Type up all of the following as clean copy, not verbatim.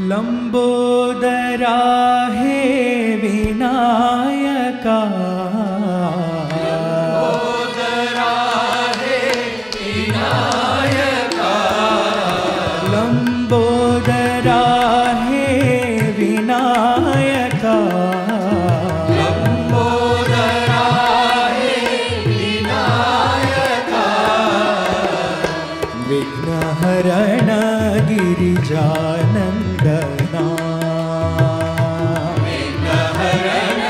लंबोदरा हे विनायका लंबोदरा हे विनायका लंबोदरा हे विनायका लंबोदरा हे विनायका विघ्नहरण गिरिजानंदना विघ्नहरण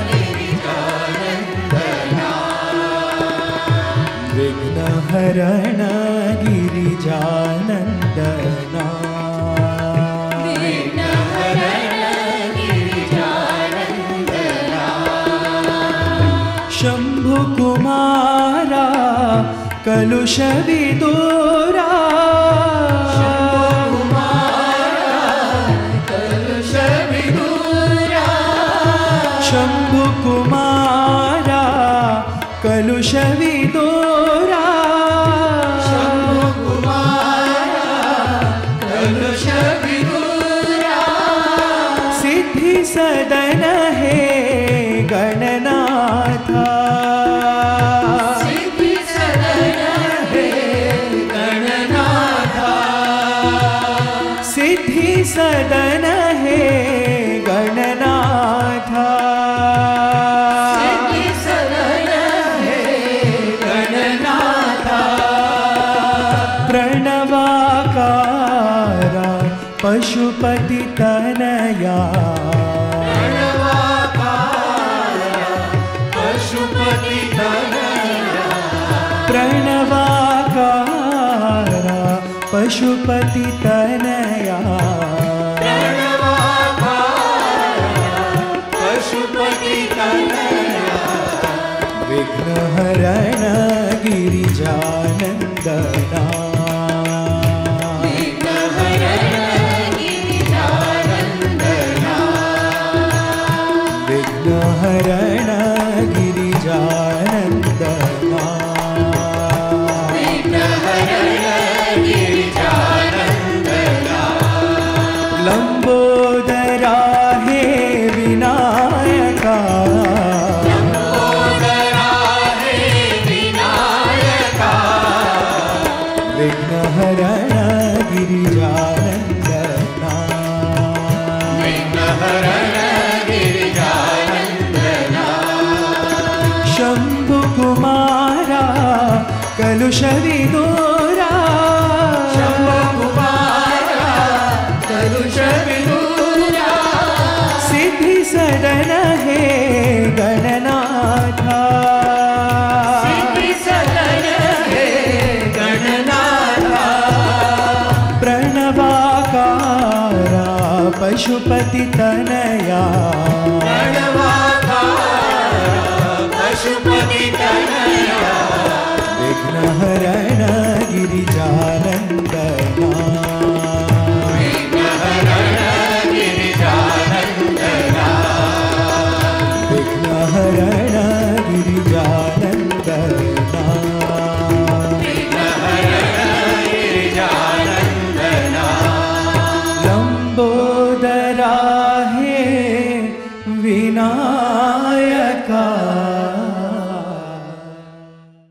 गिरिजानंदना विघ्नहरण गिरिजानंदना विघ्नहरण गिरिजानंदना शंभुकुमारा कलुष विदूरा शंभुकुमारा कलुष विदूरा शंभुकुमारा कलुष विदूरा सिद्धि सदन हे गणनाथा सिद्धि सदन हे गणनाथा सिद्धि सदन हे गणनाथा सिद्धि सदन हे गणनाथा प्रणवाकारा पशुपति तनया प्रणवाकारा पशुपति तनया प्रणवाकारा पशुपति तनया प्रणवाकारा पशुपति तनया विघ्नहरण गिरिजानंदना विघ्नहरण गिरिजानंदना विघ्नहरण गिरिजानंदना विघ्नहरण गिरिजानंदना लंबोदरा हे विनायका लंबोदरा हे विनायका विघ्नहरण गिरिजानंदना विघ्नहरण गिरिजानंदना शंभुकुमारा कलुष विदूरा शंभुकुमारा कलुष विदूरा सिद्धि सदन हे गणनाथा सिद्धि सदन हे गणनाथा प्रणवाकारा पशुपति तनया प्रणवाकारा पशुपति तनया विघ्नहरण गिरिजानंदना